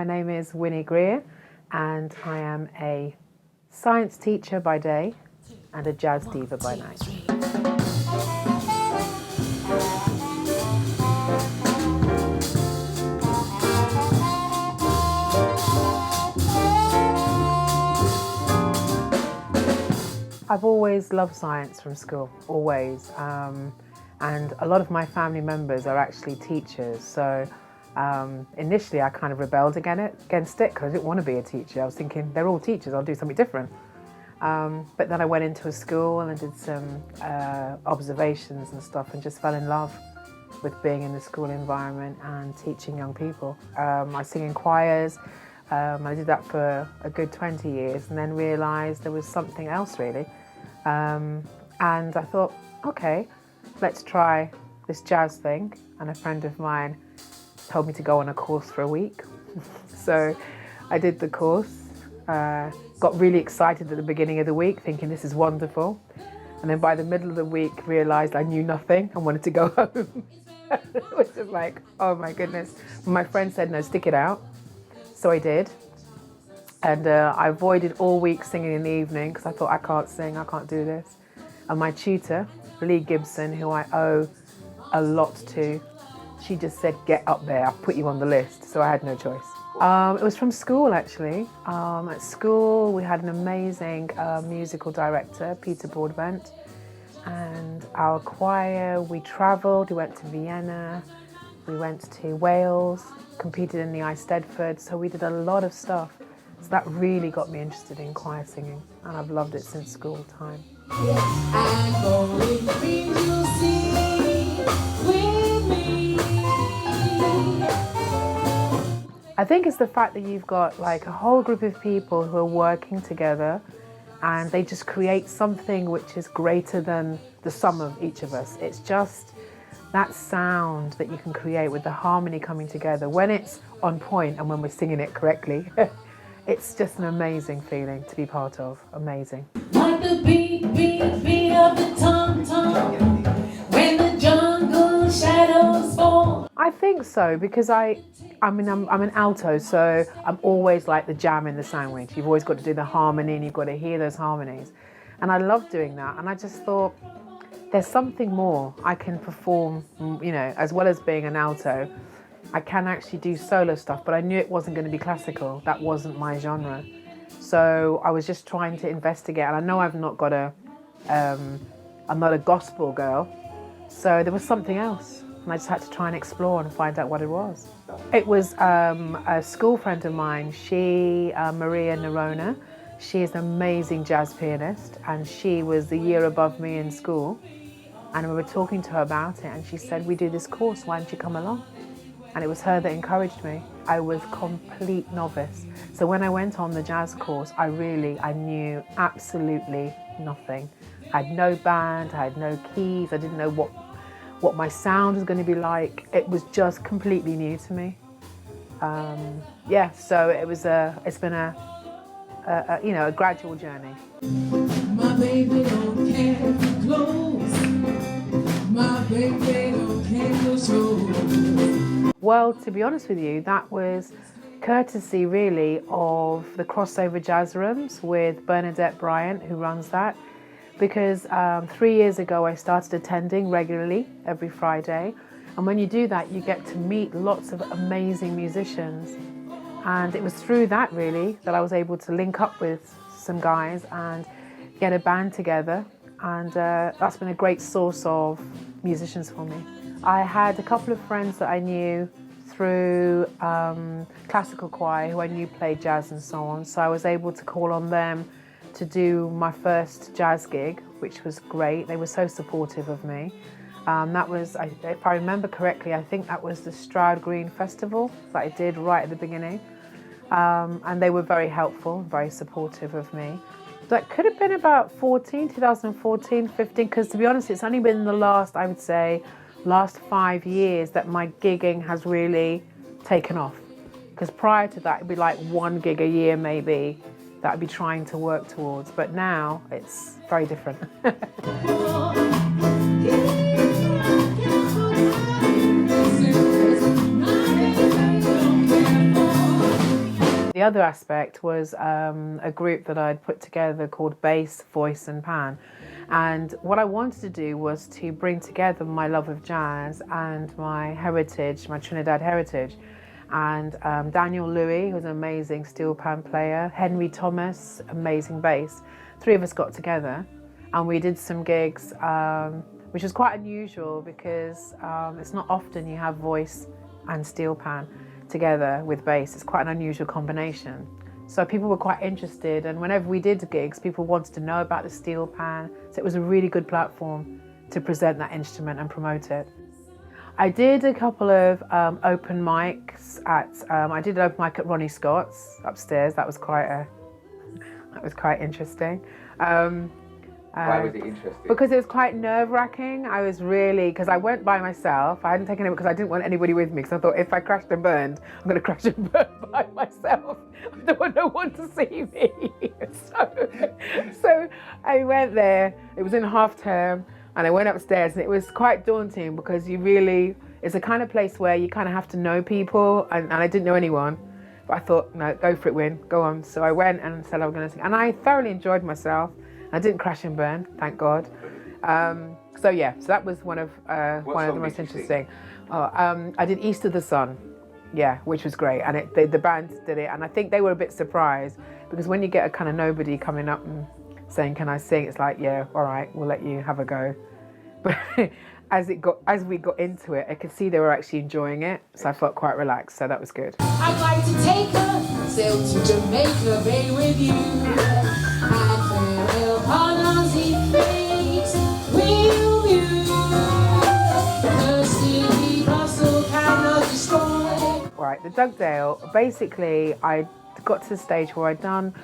My name is Winnie Greer, and I am a science teacher by day and a jazz diva by night. I've always loved science from school, always. And a lot of my family members are actually teachers. So initially I kind of rebelled against it because I didn't want to be a teacher. I was thinking, they're all teachers, I'll do something different. But then I went into a school and I did some observations and stuff and just fell in love with being in the school environment and teaching young people. I sing in choirs. I did that for a good 20 years and then realised there was something else really. And I thought, okay, let's try this jazz thing. And a friend of mine told me to go on a course for a week. So I did the course, got really excited at the beginning of the week, thinking this is wonderful. And then by the middle of the week, realised I knew nothing and wanted to go home. It was just like, oh my goodness. My friend said, no, stick it out. So I did. And I avoided all week singing in the evening because I thought, I can't sing, I can't do this. And my tutor, Lee Gibson, who I owe a lot to, she just said, get up there, I'll put you on the list. So I had no choice. It was from school, actually. At school, we had an amazing musical director, Peter Broadbent. And our choir, we travelled, we went to Vienna, we went to Wales, competed in the Eisteddfod, so we did a lot of stuff. So that really got me interested in choir singing, and I've loved it since school time. I think it's the fact that you've got like a whole group of people who are working together and they just create something which is greater than the sum of each of us. It's just that sound that you can create with the harmony coming together when it's on point and when we're singing it correctly. It's just an amazing feeling to be part of. Amazing. Like the beat of the tom-tom when the jungle shadows fall. I think so, because I'm an alto, so I'm always like the jam in the sandwich. You've always got to do the harmony and you've got to hear those harmonies. And I love doing that. And I just thought, there's something more I can perform, you know, as well as being an alto. I can actually do solo stuff, but I knew it wasn't going to be classical. That wasn't my genre. So I was just trying to investigate. And I know I'm not a gospel girl. So there was something else. And I just had to try and explore and find out what it was. It was a school friend of mine, Maria Nerona. She is an amazing jazz pianist, and she was the year above me in school. And we were talking to her about it, and she said, we do this course, why don't you come along? And it was her that encouraged me. I was complete novice. So when I went on the jazz course, I knew absolutely nothing. I had no band, I had no keys, I didn't know what my sound was going to be like. It was just completely new to me. Yeah, so it's been a gradual journey. My baby don't care for clothes. My baby don't care for shows. Well, to be honest with you, that was courtesy really of the Crossover Jazz Rooms with Bernadette Bryant, who runs that. Because 3 years ago I started attending regularly every Friday, and when you do that you get to meet lots of amazing musicians, and it was through that really that I was able to link up with some guys and get a band together, and that's been a great source of musicians for me. I had a couple of friends that I knew through classical choir who I knew played jazz and so on, so I was able to call on them to do my first jazz gig, which was great. They were so supportive of me. That was, if I remember correctly, I think that was the Stroud Green Festival that I did right at the beginning. And they were very helpful, very supportive of me. That could have been about 2014, 15, because to be honest, it's only been the last 5 years that my gigging has really taken off. Because prior to that, it'd be like one gig a year maybe that I'd be trying to work towards. But now it's very different. The other aspect was a group that I'd put together called Bass, Voice and Pan. And what I wanted to do was to bring together my love of jazz and my heritage, my Trinidad heritage. And Daniel Louis, who's an amazing steel pan player, Henry Thomas, amazing bass. Three of us got together and we did some gigs, which was quite unusual because it's not often you have voice and steel pan together with bass. It's quite an unusual combination. So people were quite interested, and whenever we did gigs, people wanted to know about the steel pan. So it was a really good platform to present that instrument and promote it. I did a couple of open mics I did an open mic at Ronnie Scott's upstairs. That was quite interesting. Why was it interesting? Because it was quite nerve-wracking. I was really, because I went by myself. I hadn't taken it because I didn't want anybody with me, because I thought if I crashed and burned, I'm going to crash and burn by myself. I don't want no one to see me. So I went there. It was in half term, and I went upstairs, and it was quite daunting because it's a kind of place where you kind of have to know people, and I didn't know anyone. But I thought, no, go for it, Win, go on. So I went and said I was going to sing, and I thoroughly enjoyed myself. I didn't crash and burn, thank God. So that was one of the most interesting. I did East of the Sun, which was great, and the band did it, and I think they were a bit surprised because when you get a kind of nobody coming up and saying, "Can I sing?" It's like, yeah, all right, we'll let you have a go. But as we got into it, I could see they were actually enjoying it, so I felt quite relaxed. So that was good. I'd like to take a sail to Jamaica Bay with you. Right, the Dugdale, basically I got to the stage where I'd done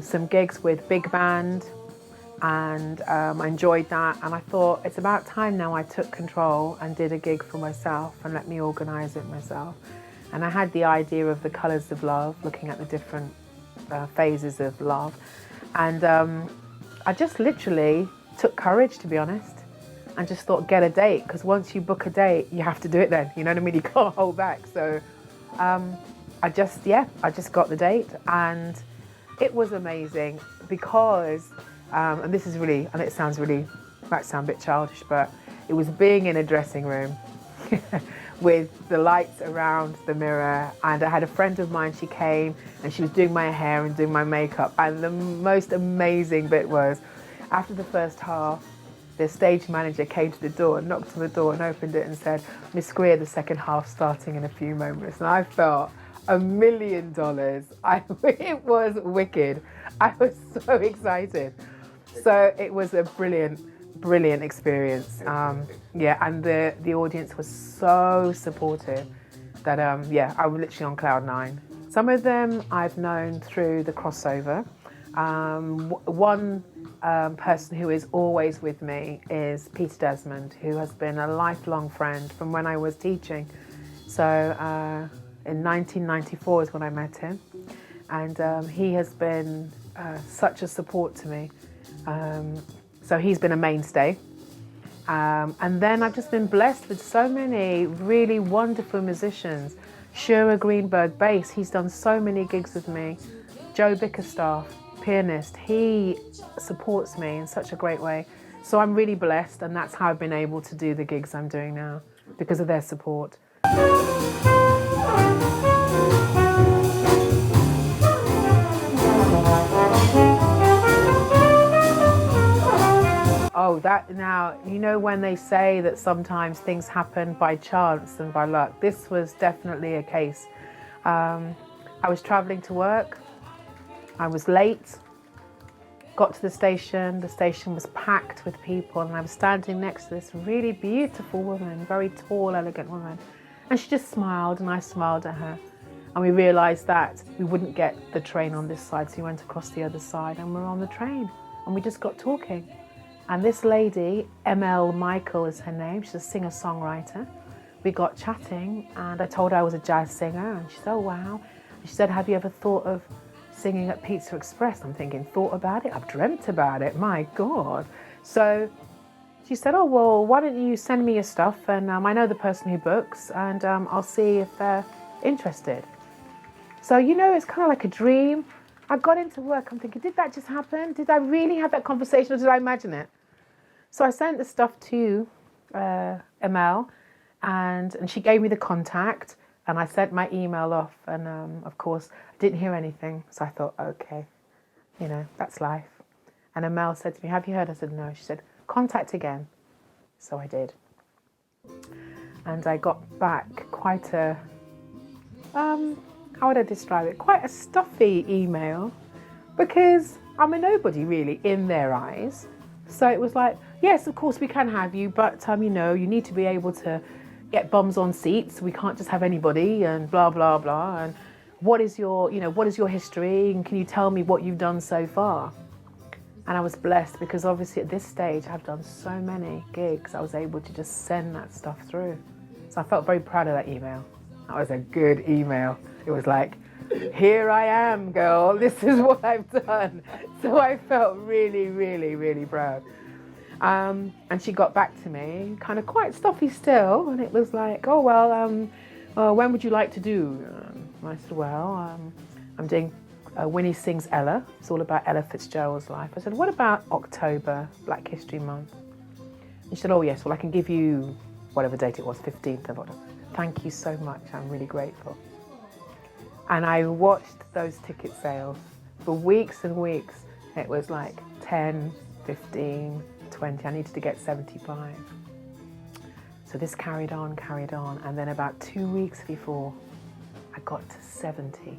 some gigs with big band, and I enjoyed that, and I thought it's about time now I took control and did a gig for myself and let me organise it myself. And I had the idea of the colours of love, looking at the different phases of love. And I just literally took courage, to be honest, and just thought, get a date, because once you book a date, you have to do it then, you know what I mean? You can't hold back. So I just got the date, and it was amazing because, and this is really, and it might sound a bit childish, but it was being in a dressing room with the lights around the mirror, and I had a friend of mine, she came and she was doing my hair and doing my makeup, and the most amazing bit was after the first half, the stage manager came to the door, knocked on the door and opened it and said, "Miss Greer, the second half starting in a few moments." And I felt $1 million. It was wicked. I was so excited. So it was a brilliant experience. And the audience was so supportive that I was literally on cloud nine. Some of them I've known through the crossover. One person who is always with me is Peter Desmond, who has been a lifelong friend from when I was teaching. So in 1994 is when I met him, and he has been such a support to me. So he's been a mainstay. And then I've just been blessed with so many really wonderful musicians. Shura Greenberg, bass, he's done so many gigs with me. Joe Bickerstaff, pianist, he supports me in such a great way. So I'm really blessed, and that's how I've been able to do the gigs I'm doing now, because of their support. Oh, that now, you know when they say that sometimes things happen by chance and by luck, this was definitely a case. I was traveling to work, I was late, got to the station was packed with people, and I was standing next to this really beautiful woman, very tall, elegant woman, and she just smiled and I smiled at her. And we realised that we wouldn't get the train on this side, so we went across the other side and we're on the train, and we just got talking. And this lady, ML Michael is her name, she's a singer-songwriter. We got chatting, and I told her I was a jazz singer, and she said, "Oh wow." And she said, "Have you ever thought of singing at Pizza Express?" I'm thinking, thought about it? I've dreamt about it, my God. So she said, "Oh, well, why don't you send me your stuff, and I know the person who books, and I'll see if they're interested." So, it's kind of like a dream. I got into work. I'm thinking, did that just happen? Did I really have that conversation or did I imagine it? So I sent the stuff to Emel and she gave me the contact and I sent my email off. And of course, I didn't hear anything. So I thought, okay, that's life. And Emel said to me, have you heard? I said, no. She said, contact again. So I did. And I got back quite a, how would I describe it? Quite a stuffy email because I'm a nobody really in their eyes. So it was like, yes, of course we can have you, but you need to be able to get bums on seats. We can't just have anybody and blah, blah, blah. And what is your history? And can you tell me what you've done so far? And I was blessed because obviously at this stage, I've done so many gigs. I was able to just send that stuff through. So I felt very proud of that email. That was a good email. It was like, here I am, girl. This is what I've done. So I felt really, really, really proud. And she got back to me, kind of quite stuffy still. And it was like, oh, well, when would you like to do? And I said, well, I'm doing Winnie Sings Ella. It's all about Ella Fitzgerald's life. I said, what about October, Black History Month? And she said, oh, yes, well, I can give you whatever date it was, 15th of October. Thank you so much. I'm really grateful. And I watched those ticket sales for weeks and weeks. It was like 10, 15, 20. I needed to get 75. So this carried on. And then about 2 weeks before, I got to 70.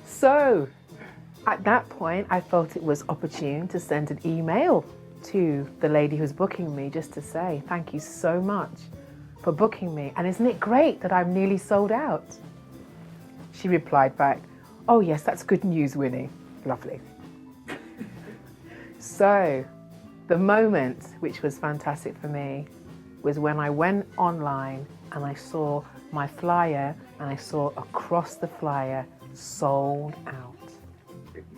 So at that point, I felt it was opportune to send an email to the lady who's booking me just to say, thank you so much for booking me. And isn't it great that I'm nearly sold out? She replied back, oh yes, that's good news, Winnie. Lovely. So the moment, which was fantastic for me, was when I went online and I saw my flyer and I saw across the flyer, sold out.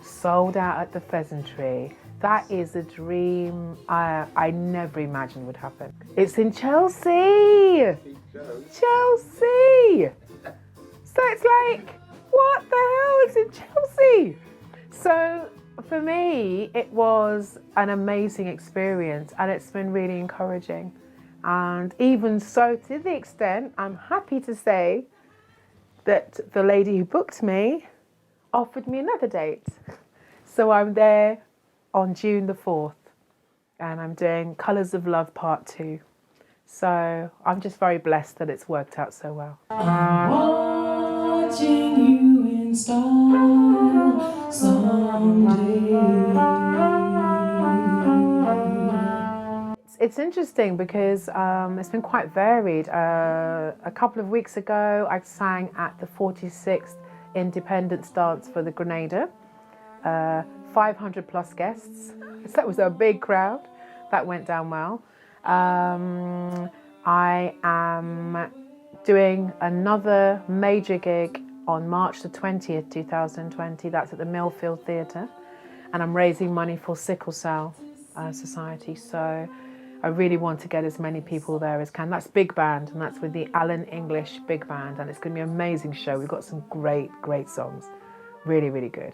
Sold out at the Pheasantry. That is a dream I never imagined would happen. It's in Chelsea! Chelsea! So it's like, what the hell? It's in Chelsea! So for me, it was an amazing experience and it's been really encouraging. And even so, to the extent, I'm happy to say that the lady who booked me offered me another date. So I'm there on June the 4th and I'm doing Colours of Love Part 2. So I'm just very blessed that it's worked out so well. Watching you in style someday. It's interesting because it's been quite varied. A couple of weeks ago, I sang at the 46th Independence Dance for the Grenada. 500 plus guests. So that was a big crowd. That went down well. I am doing another major gig on March the 20th, 2020. That's at the Millfield Theatre. And I'm raising money for Sickle Cell Society. So I really want to get as many people there as can. That's big band, and that's with the Alan English Big Band. And it's going to be an amazing show. We've got some great, great songs. Really, really good.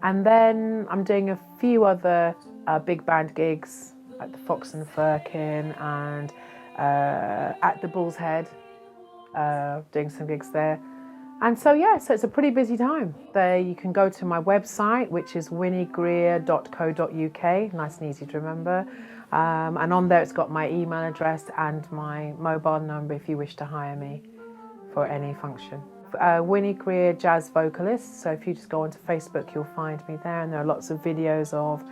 And then I'm doing a few other big band gigs at the Fox and Firkin and at the Bull's Head, doing some gigs there. And so, yeah, so it's a pretty busy time. There you can go to my website, which is winniegreer.co.uk, nice and easy to remember. And on there it's got my email address and my mobile number if you wish to hire me for any function. Winnie Greer jazz vocalist, so if you just go onto Facebook you'll find me there, and there are lots of videos of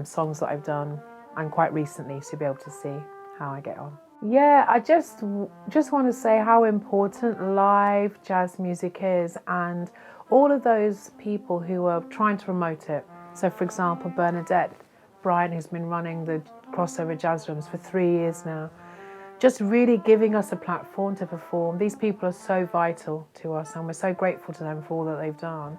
songs that I've done and quite recently, so you'll be able to see how I get on. Yeah, I just want to say how important live jazz music is, and all of those people who are trying to promote it. So for example, Bernadette Bryan, who's been running the crossover jazz rooms for 3 years now, just really giving us a platform to perform. These people are so vital to us and we're so grateful to them for all that they've done.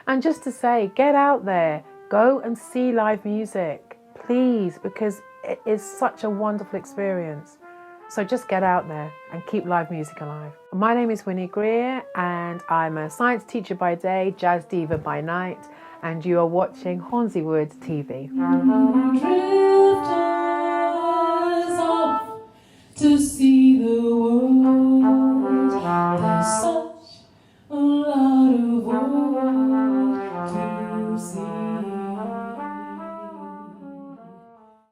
And just to say, get out there, go and see live music, please, because it is such a wonderful experience. So just get out there and keep live music alive. My name is Winnie Greer and I'm a science teacher by day, jazz diva by night, and you are watching Hornseywood TV. Drifters off to see the world. There's such a lot of world.